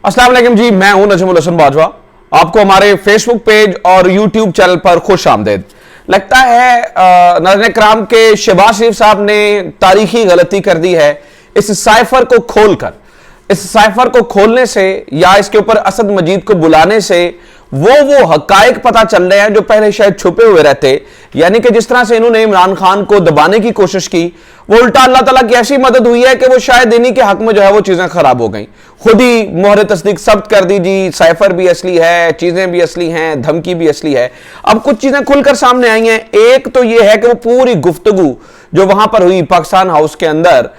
अस्सलाम वालेकुम जी, मैं हूं नजमुल हसन बाजवा। आपको हमारे फेसबुक पेज और यूट्यूब चैनल पर खुश आमदेद। लगता है नाज़रीन किराम के शहबाज शरीफ साहब ने तारीखी गलती कर दी है इस साइफर को खोलकर। इस साइफर को खोलने से या इसके ऊपर असद मजीद को बुलाने से वो हकायक पता चल रहे हैं जो पहले शायद छुपे हुए रहते। यानी कि जिस तरह से इन्होंने इमरान खान को दबाने की कोशिश की, वो उल्टा अल्लाह ताला की ऐसी मदद हुई है कि वो शायद इन्हीं के हक में जो है वो चीजें खराब हो गई। खुद ही मोहर तस्दीक सब्त कर दी जी, साइफर भी असली है, चीजें भी असली हैं, धमकी भी असली है। अब कुछ चीजें खुलकर सामने आई हैं। एक तो ये है कि वो पूरी गुफ्तगू जो वहां पर हुई पाकिस्तान हाउस के अंदर,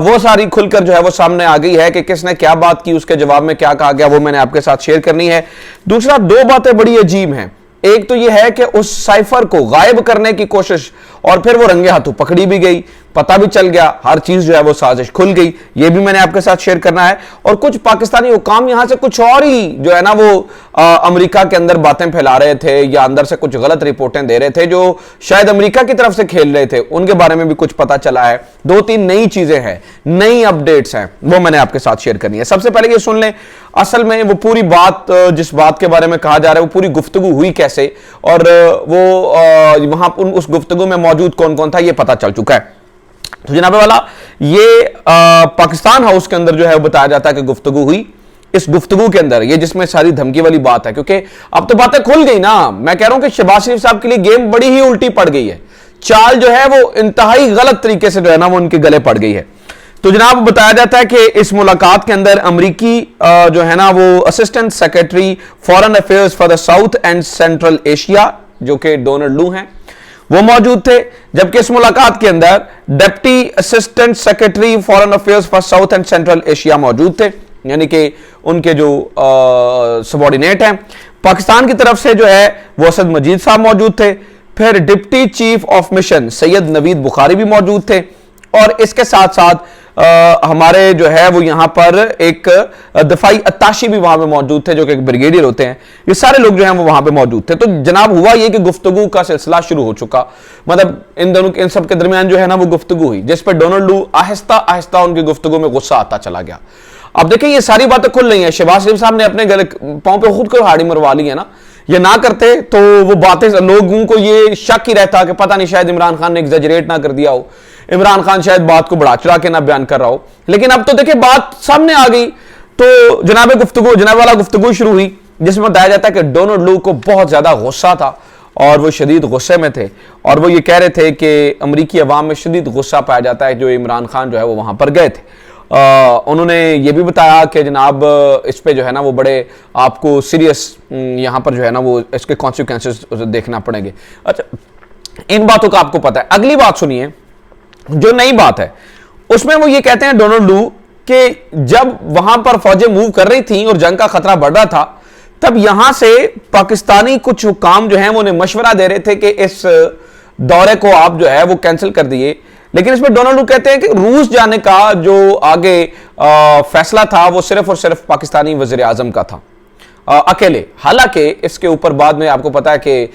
वो सारी खुलकर जो है वो सामने आ गई है कि किसने क्या बात की, उसके जवाब में क्या कहा गया, वो मैंने आपके साथ शेयर करनी है। दूसरा, दो बातें बड़ी अजीब हैं। एक तो यह है कि उस साइफर को गायब करने की कोशिश और फिर वो रंगे हाथों पकड़ी भी गई, पता भी चल गया, हर चीज जो है वो साजिश खुल गई। ये भी मैंने आपके साथ शेयर करना है। और कुछ पाकिस्तानी हुकाम यहां से कुछ और ही जो है ना वो अमेरिका के अंदर बातें फैला रहे थे या अंदर से कुछ गलत रिपोर्टें दे रहे थे जो शायद अमेरिका की तरफ से खेल रहे थे, उनके बारे में भी कुछ पता चला है। दो तीन नई चीजें हैं, नई अपडेट्स हैं, वो मैंने आपके साथ शेयर करनी है। सबसे पहले ये सुन लें, असल में वो पूरी बात, जिस बात के बारे में कहा जा रहा है, वो पूरी गुफ्तगू हुई कैसे और वो वहां उस गुफ्तगू में मौजूद कौन कौन था, ये पता चल चुका है। तो जनाब वाला, ये पाकिस्तान हाउस के अंदर जो है वो बताया जाता है कि गुफ्तगू हुई। इस गुफ्तगू के अंदर ये जिसमें सारी धमकी वाली बात है, क्योंकि अब तो बातें खुल गई ना। मैं कह रहा हूं कि शहबाज शरीफ साहब के लिए गेम बड़ी ही उल्टी पड़ गई है। चाल जो है वो इंतहाई गलत तरीके से जो है ना वो उनके गले पड़ गई है। तो जनाब बताया जाता है कि इस मुलाकात के अंदर अमरीकी जो है ना वो assistant secretary foreign affairs for the south and central Asia, जो कि डोनाल्ड लू हैं, वो मौजूद थे। जबकि इस मुलाकात के अंदर deputy assistant secretary foreign affairs for south and central Asia मौजूद थे, यानी कि उनके जो सबॉर्डिनेट हैं। पाकिस्तान की तरफ से जो है वो असद मजीद साहब मौजूद थे। फिर deputy chief of mission Syed Naveed Bukhari भी मौजूद थे। और इसके साथ साथ हमारे जो है वो यहां पर एक दफाई अत्ताशी भी वहां पे मौजूद थे, जो कि एक ब्रिगेडियर होते हैं। ये सारे लोग जो हैं वो वहां पे मौजूद थे। तो जनाब हुआ ये कि गुफ्तगू का सिलसिला शुरू हो चुका। मतलब इन सब के दरमियान जो है ना वो गुफ्तगू हुई, जिस पर डोनाल्ड लू आहिस्ता आहिस्ता उनकी गुफ्तगू में गुस्सा आता चला गया। अब देखिए ये सारी बातें खुल रही हैं। शहबाज शरीफ साहब ने अपने गले पांव पे खुद को हाड़ी मरवा ली है ना। ये ना करते तो वो बातें, लोगों को ये शक ही रहता कि पता नहीं शायद इमरान खान ने एग्जैजरेट ना कर दिया हो, इमरान खान शायद बात को बढ़ा चढ़ा के ना बयान कर रहा हो। लेकिन अब तो देखिए बात सामने आ गई। तो जनाब वाला गुफ्तगू शुरू हुई, जिसमें बताया जाता है कि डोनाल्ड लू को बहुत ज्यादा गुस्सा था और वो शदीद गुस्से में थे। और वो ये कह रहे थे कि अमरीकी अवाम में शदीद गुस्सा पाया जाता है जो इमरान खान जो है वो वहां पर गए थे। उन्होंने ये भी बताया कि जनाब इस पे जो है ना वो बड़े आपको सीरियस यहां पर जो है ना वो इसके कॉन्सिक्वेंसेस देखना पड़ेंगे। अच्छा, इन बातों का आपको पता है। अगली बात सुनिए, जो नई बात है उसमें वो ये कहते हैं डोनाल्ड लू कि जब वहां पर फौजें मूव कर रही थी और जंग का खतरा बढ़ रहा था, तब यहां से पाकिस्तानी कुछ हुकाम जो हैं वो उन्हें मशवरा दे रहे थे कि इस दौरे को आप जो है वो कैंसिल कर दिए। लेकिन इसमें डोनाल्ड लू कहते हैं कि रूस जाने का जो आगे फैसला था वो सिर्फ और सिर्फ पाकिस्तानी वजीर आजम का था अकेले। हालांकि इसके ऊपर बाद में आपको पता है कि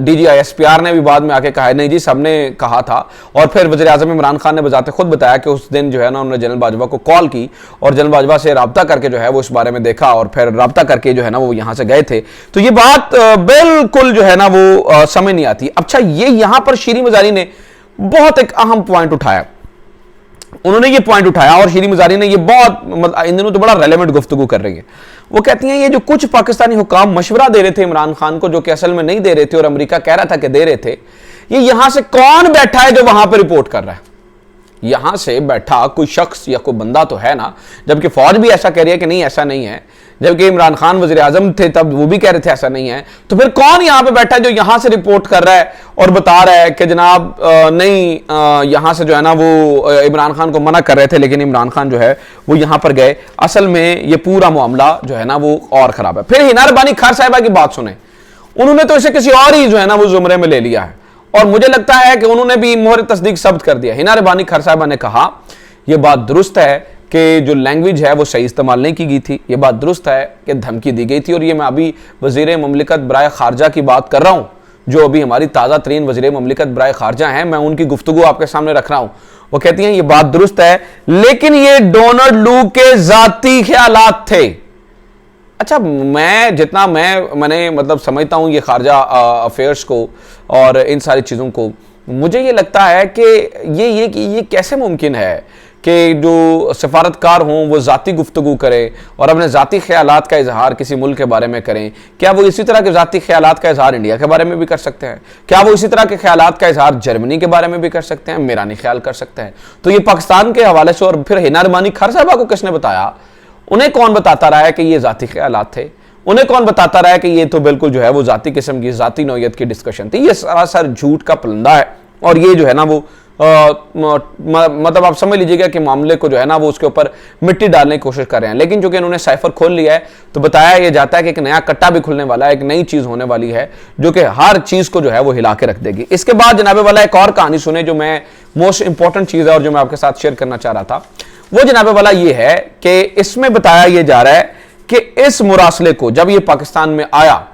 DGISPR ने भी बाद में आके कहा है नहीं जी सबने कहा था। और फिर वज़ीर आज़म इमरान खान ने बजाते खुद बताया कि उस दिन जो है ना उन्होंने जनरल बाजवा को कॉल की और जनरल बाजवा से रब्ता करके जो है वो इस बारे में देखा और फिर रब्ता करके जो है ना वो यहाँ से गए थे। तो ये बात बिल्कुल जो है ना वो समझ नहीं आती। अच्छा, ये यहाँ पर शीरी मज़ारी ने बहुत एक अहम पॉइंट उठाया। उन्होंने ये पॉइंट उठाया और शीरी मज़ारी ने ये बहुत इन दिनों तो बड़ा रेलेवेंट गुफ्तगू कर रही है। वो कहती हैं ये जो कुछ पाकिस्तानी हुकाम मशवरा दे रहे थे इमरान खान को, जो कि असल में नहीं दे रहे थे और अमेरिका कह रहा था कि दे रहे थे, ये यहां से कौन बैठा है जो वहां पर रिपोर्ट कर रहा है? यहां से बैठा कोई शख्स या कोई बंदा तो है ना। जबकि फौज भी ऐसा कह रही है कि नहीं ऐसा नहीं है, जबकि इमरान खान वजीर आजम थे तब वो भी कह रहे थे ऐसा नहीं है। तो फिर कौन यहां पे बैठा है जो यहां से रिपोर्ट कर रहा है और बता रहा है कि जनाब नहीं यहां से जो है ना वो इमरान खान को मना कर रहे थे लेकिन इमरान खान जो है वो यहां पर गए। असल में ये पूरा मामला जो है ना वो और खराब है। फिर हिना रब्बानी खान साहिबा की बात सुने, उन्होंने तो इसे किसी और ही जो है ना वो जुमरे में ले लिया है और मुझे लगता है कि उन्होंने भी मोहर तस्दीक सब्त कर दिया। हिना रब्बानी खान साहिबा ने कहा यह बात दुरुस्त है कि जो लैंग्वेज है वो सही इस्तेमाल नहीं की गई थी, ये बात दुरुस्त है कि धमकी दी गई थी। और ये मैं अभी वज़ीर ममलिकत बराए खारजा की बात कर रहा हूँ, जो अभी हमारी ताज़ा तरीन वज़ीर ममलिकत बराए खारजा हैं, मैं उनकी गुफ्तगू आपके सामने रख रहा हूँ। वो कहती हैं ये बात दुरुस्त है, लेकिन ये डोनाल्ड लू के ज़ाती ख्यालात थे। अच्छा, मैंने मतलब समझता हूँ ये खारजा अफेयर्स को और इन सारी चीज़ों को, मुझे ये लगता है कि ये कैसे मुमकिन है कि जो सफारतकार हों वो ज़ाती गुफ्तगू करें और अपने ज़ाती ख्यालात का इजहार किसी मुल्क के बारे में करें। क्या वो इसी तरह के ज़ाती ख्यालात का इजहार इंडिया के बारे में भी कर सकते हैं? क्या वो इसी तरह के ख्यालात का इजहार जर्मनी के बारे में भी कर सकते हैं? मेरा नहीं ख्याल कर सकते हैं। तो ये पाकिस्तान के हवाले से, और फिर हिना रमानी खर साहबा को किसने बताया? उन्हें कौन बताता रहा है कि ये ज़ाती ख्यालात थे? उन्हें कौन बताता रहा है कि ये तो बिल्कुल जो है वो ज़ाती किस्म की, ज़ाती नौयत की डिस्कशन थी? ये सरासर झूठ का पलंदा है। और ये जो है ना वो मतलब आप समझ लीजिएगा कि मामले को जो है ना वो उसके ऊपर मिट्टी डालने की कोशिश कर रहे हैं। लेकिन चूंकि इन्होंने साइफर खोल लिया है तो बताया ये जाता है कि एक नया कट्टा भी खुलने वाला है, एक नई चीज होने वाली है जो कि हर चीज को जो है वो हिला के रख देगी। इसके बाद जनाबे वाला एक और कहानी सुने जो मैं मोस्ट इंपॉर्टेंट चीज है और जो मैं आपके साथ शेयर करना चाह रहा था, वो जनाबे वाला ये है कि इसमें बताया ये जा रहा है कि इस मुरासले को जब ये पाकिस्तान में आया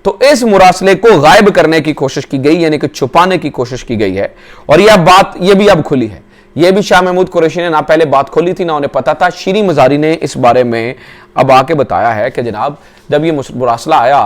तो इस मुरासले को गायब करने की कोशिश की गई, यानी कि छुपाने की कोशिश की गई है। और यह बात ये भी अब खुली है। यह भी शाह महमूद कुरैशी ने ना पहले बात खोली थी ना उन्हें पता था। शीरी मजारी ने इस बारे में अब आके बताया है कि जनाब जब ये मुरासला आया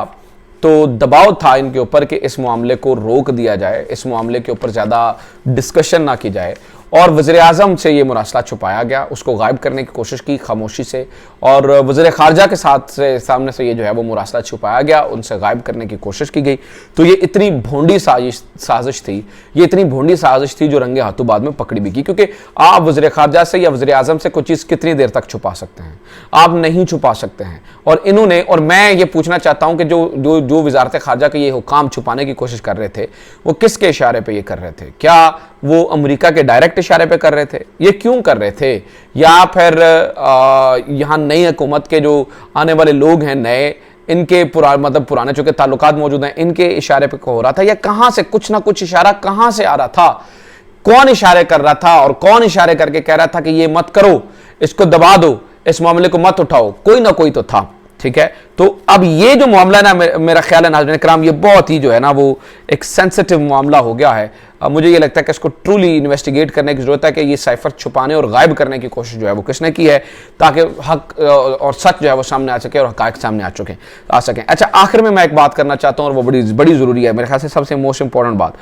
तो दबाव था इनके ऊपर कि इस मामले को रोक दिया जाए, इस मामले के ऊपर ज़्यादा डिस्कशन ना की जाए। और वज़ीर आज़म से ये मुरासला छुपाया गया, उसको गायब करने की कोशिश की खामोशी से, और वज़ीर ख़ारजा के सामने से ये जो है वो मुरासला छुपाया गया, उनसे गायब करने की कोशिश की गई। तो ये इतनी भोंडी साजिश थी, ये इतनी भोंडी साजिश थी जो रंगे हाथों बाद में पकड़ी भी की। क्योंकि आप वज़ीर ख़ारजा से या वज़ीर आज़म से कोई चीज़ कितनी देर तक छुपा सकते हैं? आप नहीं छुपा सकते हैं। और इन्होंने, और मैं ये पूछना चाहता हूँ कि जो वज़ारत ख़ारजा के ये हुकाम छुपाने की कोशिश कर रहे थे वो किसके इशारे पर ये कर रहे थे? क्या वो अमेरिका के डायरेक्ट इशारे पे कर रहे थे? ये क्यों कर रहे थे? या फिर यहाँ नई हुकूमत के जो आने वाले लोग हैं नए, इनके पुराने चूंकि ताल्लुकात मौजूद हैं, इनके इशारे पे हो रहा था? या कहाँ से कुछ ना कुछ इशारा कहाँ से आ रहा था? कौन इशारे कर रहा था और कौन इशारे करके कह रहा था कि ये मत करो, इसको दबा दो, इस मामले को मत उठाओ? कोई ना कोई तो था। ठीक है, तो अब ये जो मामला है ना, मेरा ख्याल है नाज़रीन किराम, ये बहुत ही जो है ना वो एक सेंसिटिव मामला हो गया है। मुझे ये लगता है कि इसको ट्रूली इन्वेस्टिगेट करने की जरूरत है कि ये साइफर छुपाने और गायब करने की कोशिश जो है वो किसने की है, ताकि हक और सच जो है वो सामने आ सके और हकायक सामने आ सकें। अच्छा, आखिर में मैं एक बात करना चाहता हूँ और वो बड़ी ज़रूरी है, मेरे ख्याल से सबसे मोस्ट इंपॉर्टेंट बात।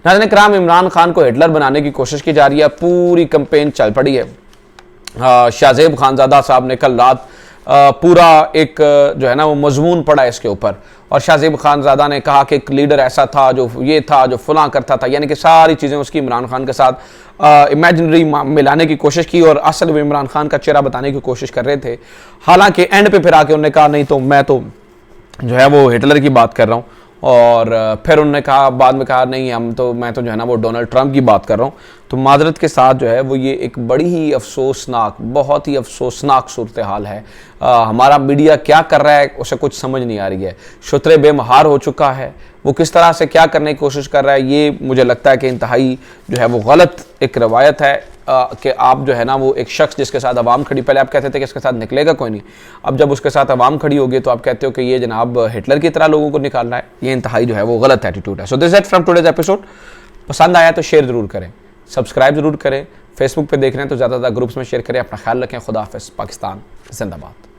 नाज़रीन किराम, इमरान खान को हिटलर बनाने की कोशिश की जा रही है, पूरी कंपेन चल पड़ी है। शाहजेब खानजादा साहब ने कल रात पूरा एक जो है ना वो मजमून पड़ा इसके ऊपर, और शाहजेब खानजादा ने कहा कि एक लीडर ऐसा था जो ये था जो फलां करता था, यानी कि सारी चीज़ें उसकी इमरान खान के साथ इमेजिनरी मिलाने की कोशिश की और असल में इमरान खान का चेहरा बताने की कोशिश कर रहे थे। हालांकि एंड पे फिर आके उन्होंने कहा नहीं तो मैं तो जो है वो हिटलर की बात कर रहा हूँ, और फिर उन्होंने कहा बाद में कहा नहीं मैं तो जो है ना वो डोनाल्ड ट्रंप की बात कर रहा हूँ। तो माजरत के साथ जो है वो ये एक बड़ी ही अफसोसनाक, बहुत ही अफसोसनाक सूरत हाल है। हमारा मीडिया क्या कर रहा है उसे कुछ समझ नहीं आ रही है। शुतरे बेमहार हो चुका है, वो किस तरह से क्या करने की कोशिश कर रहा है, ये मुझे लगता है कि इंतहाई जो है वो गलत एक रवायत है कि आप जो है ना वो एक शख्स जिसके साथ अवाम खड़ी, पहले आप कहते थे कि इसके साथ निकलेगा कोई नहीं, अब जब उसके साथ अवाम खड़ी होगी तो आप कहते हो कि ये जनाब हिटलर की तरह लोगों को निकालना है। ये इंतहाई जो है वो गलत एटीट्यूड है। So this it from today's episode. पसंद आया तो शेयर जरूर करें, सब्सक्राइब जरूर करें, फेसबुक पे देख रहे हैं तो ज़्यादा ग्रुप्स में शेयर करें। अपना ख्याल रखें। खुदा हाफिज़। पाकिस्तान जिंदाबाद।